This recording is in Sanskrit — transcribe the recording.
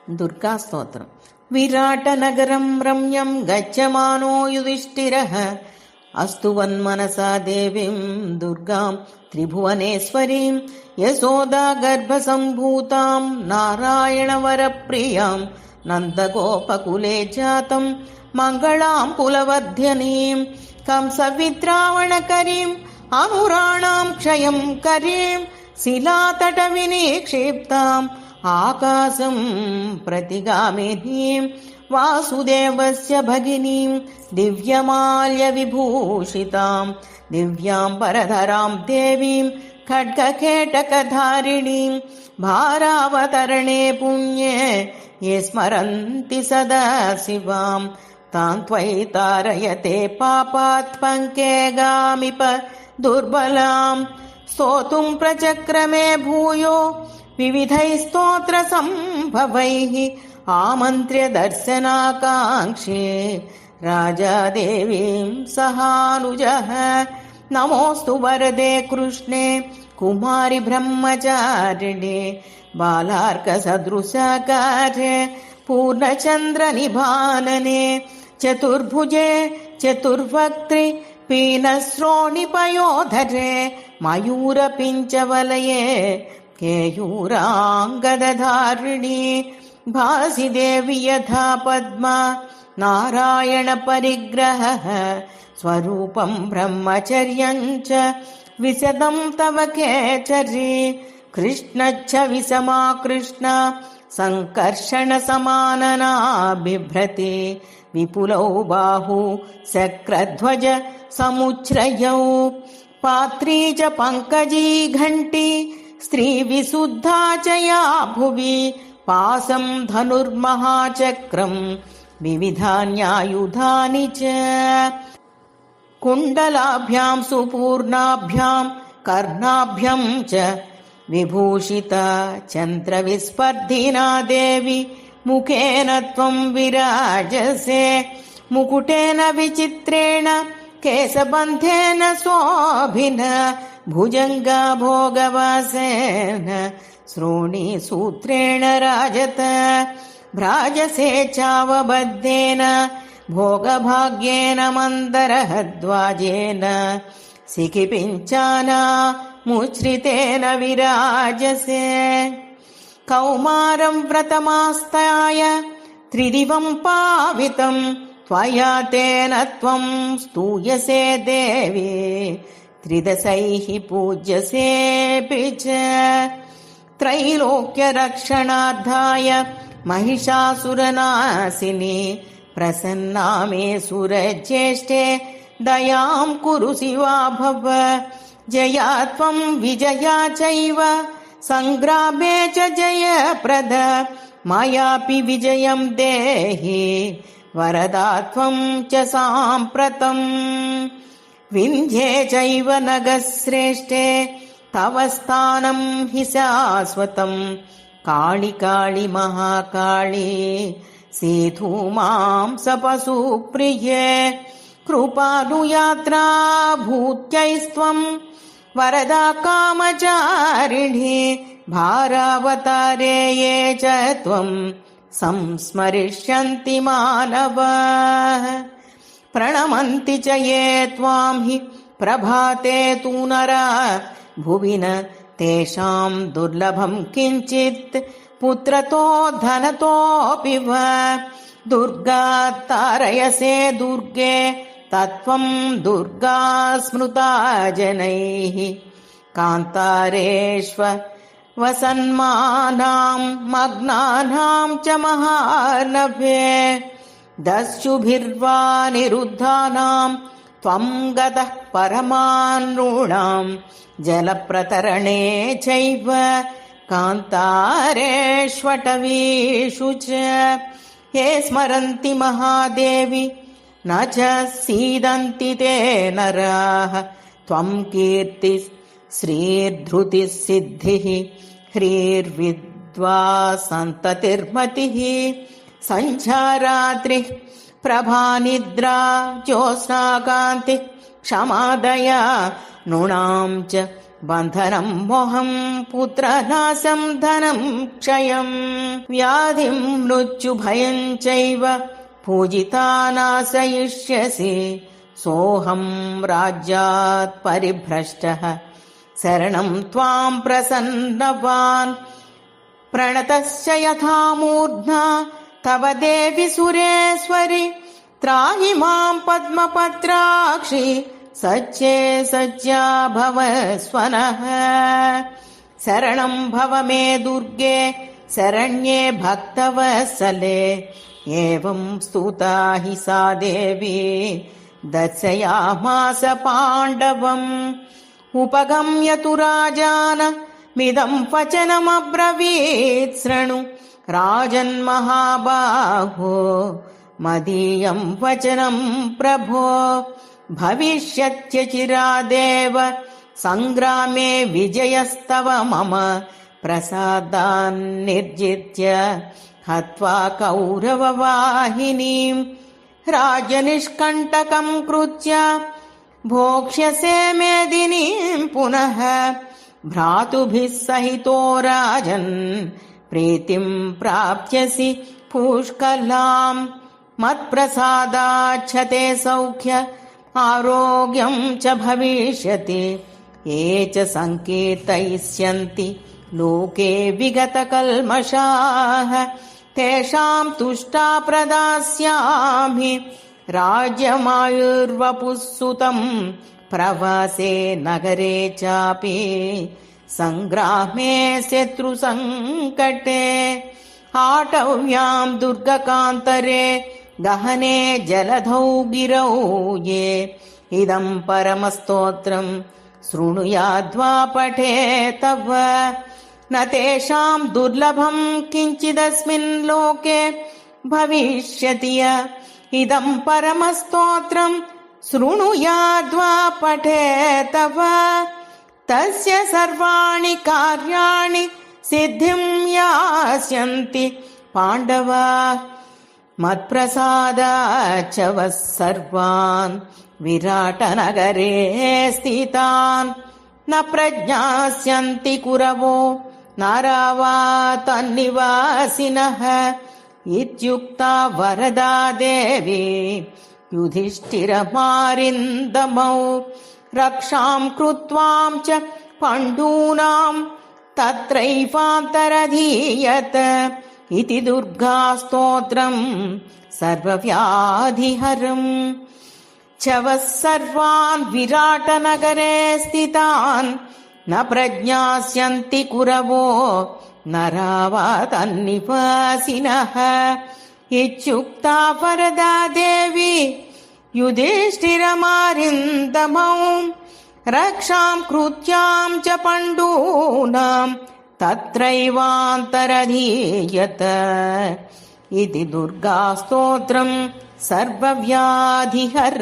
दुर्गास्तोत्रम्। विराटनगरं रम्यं गच्छमानो युधिष्ठिरः अस्तुवन्मनसा देवीं दुर्गां त्रिभुवनेश्वरीं यशोदागर्भसम्भूतां नारायणवरप्रियां नन्दगोपकुले जातं मङ्गलां कुलवर्ध्यनीं कंसविद्रावणकरीं अनुराणां क्षयं करीं शिलातटविनिक्षिप्ताम् आकाशं प्रतिगामिनीं वासुदेवस्य भगिनीं दिव्यमाल्यविभूषितां दिव्याम्बरधरां देवीं खड्गकेटकधारिणीं भारावतरणे पुण्ये ये स्मरन्ति सदा शिवां तां त्वयि तारयते पापात् पङ्केगामिप दुर्बलां स्तोतुं प्रचक्रमे भूयो विविधैः स्तोत्रसम्भवैः आमन्त्र्य दर्शनाकाङ्क्षे राजा देवीं सहानुजः नमोऽस्तु वरदे कृष्णे कुमारि ब्रह्मचारिणे बालार्कसदृशाकारे पूर्णचन्द्रनिभानने चतुर्भुजे चतुर्वक्त्रि पीनश्रोणिपयोधरे मयूरपिञ्चवलये केयूराङ्गदधारिणी भासि देवि यथा पद्मा नारायणपरिग्रहः स्वरूपं ब्रह्मचर्यं च विशदं तव केचरी कृष्णच्छ विषमा कृष्ण सङ्कर्षणसमानना बिभ्रति विपुलौ बाहु शक्रध्वज समुच्छ्रयौ पात्री च पङ्कजी घण्टी स्त्रीविशुद्धा च या भुवि पासं धनुर्महाचक्रं विविधान्यायुधानि च कुण्डलाभ्यां सुपूर्णाभ्यां कर्णाभ्यां च विभूषिता चन्द्रविस्पर्धिना देवी मुखेन त्वं विराजसे मुकुटेन विचित्रेण केशबन्धेन शोभिन भुजङ्गा भोगवासेन श्रोणीसूत्रेण राजत भ्राजसे चावबद्धेन भोगभाग्येन मन्दरहद्वाजेन सिखिपिञ्चाना मुच्छ्रितेन विराजसे कौमारं व्रतमास्ताय त्रिदिवं पावितं त्वया तेन त्वं स्तूयसे देवी त्रिदशैः पूज्यसेऽपि च त्रैलोक्यरक्षणार्थाय महिषासुरनाशिनी प्रसन्ना मे सुरज्येष्ठे दयां कुरु शिवा भव जया त्वं विजया चैव सङ्ग्रामे च जयप्रद मयापि विजयं देहि वरदा त्वं च साम्प्रतम् विन्ध्ये चैव नगश्रेष्ठे तव स्थानं हि शाश्वतं काळि काळि महाकाळि सीधु मां सपशुप्रिये कृपानुयात्रा भूत्यैस्त्वं वरदा कामचारिणी भारावतारे ये च त्वं संस्मरिष्यन्ति मानवाः प्रणमन्ति च ये त्वां हि प्रभाते तु नरा भुवि न तेषां दुर्लभं किञ्चित् पुत्रतो धनतोऽपि वा दुर्गा तारयसे दुर्गे तत्त्वं दुर्गा स्मृता जनैः कान्तारेष्व वसन्मानां मग्नानां च महार्णवे दस्युभिर्वा निरुद्धानां त्वं गतः परमानॄणां जलप्रतरणे चैव कान्तारेष्वटवीषु च ये स्मरन्ति महादेवी न च सीदन्ति ते नराः त्वं कीर्तिः श्रीर्धृतिः सिद्धिः ह्रीर्विद्वा सन्ततिर्मतिः सञ्चारात्रिः प्रभानिद्रा ज्योत्स्नाकान्तिः क्षमादया नृणां च बन्धनं मोहं पुत्रनाशं धनं क्षयं व्याधिं मृत्युभयं चैव पूजिता नाशयिष्यसि सोऽहं राज्यात् परिभ्रष्टः शरणं त्वां प्रसन्नवान् प्रणतस्य यथा मूर्ध्ना तव देवि सुरेश्वरि त्राहि मां पद्मपत्राक्षि सच्चे सज्जा भव स्वनः शरणं भव मे दुर्गे शरण्ये भक्तवत्सले एवं स्तुता हि सा देवी दर्शयामास पाण्डवम् उपगम्य तु राजानमिदं वचनमब्रवीत् शृणु राजन्महाबाहो मदीयं वचनं प्रभो भविष्यत्यचिरादेव सङ्ग्रामे विजयस्तव मम प्रसादान्निर्जित्य हत्वा कौरववाहिनीं राज्यनिष्कण्टकं कृत्य भोक्ष्यसे मेदिनीं पुनः भ्रातुभिः सहितो राजन् प्रीतिं प्राप्स्यसि पुष्कलां मत्प्रसादाच्छते सौख्य आरोग्यं च भविष्यति ये च संकीर्तयिष्यन्ति लोके विगतकल्मषाः तेषां तुष्टा प्रदास्यामि राज्यमायुर्वपुःसुतं प्रवासे नगरे चापि सङ्ग्रामे शत्रुसङ्कटे आटव्यां दुर्गकान्तरे गहने जलधौ गिरौ ये इदं परमस्तोत्रं शृणुयाद्वा पठे तव न तेषां दुर्लभं किञ्चिदस्मिन् लोके भविष्यति इदं परमस्तोत्रं शृणुयाद्वा पठे तव तस्य सर्वाणि कार्याणि सिद्धिं यास्यन्ति पाण्डव मत्प्रसादाच्च वः सर्वान् विराटनगरे स्थितान् न प्रज्ञास्यन्ति कुरवो नारावा तन्निवासिनः इत्युक्ता वरदा देवी युधिष्ठिरमारिन्दमौ रक्षां कृत्वां च पाण्डूनां तत्रैवान्तरधीयत इति दुर्गास्तोत्रं सर्वव्याधिहरम् च वः सर्वान् विराटनगरे स्थितान् न प्रज्ञास्यन्ति कुरवो नरावा तन्निवासिनः इत्युक्ता वरदा देवी युधिष्ठिरमारिन्दमौ रक्षां कृत्यां च पाण्डूनां तत्रैवान्तरधीयत इति दुर्गास्तोत्रं सर्वव्याधिहरम्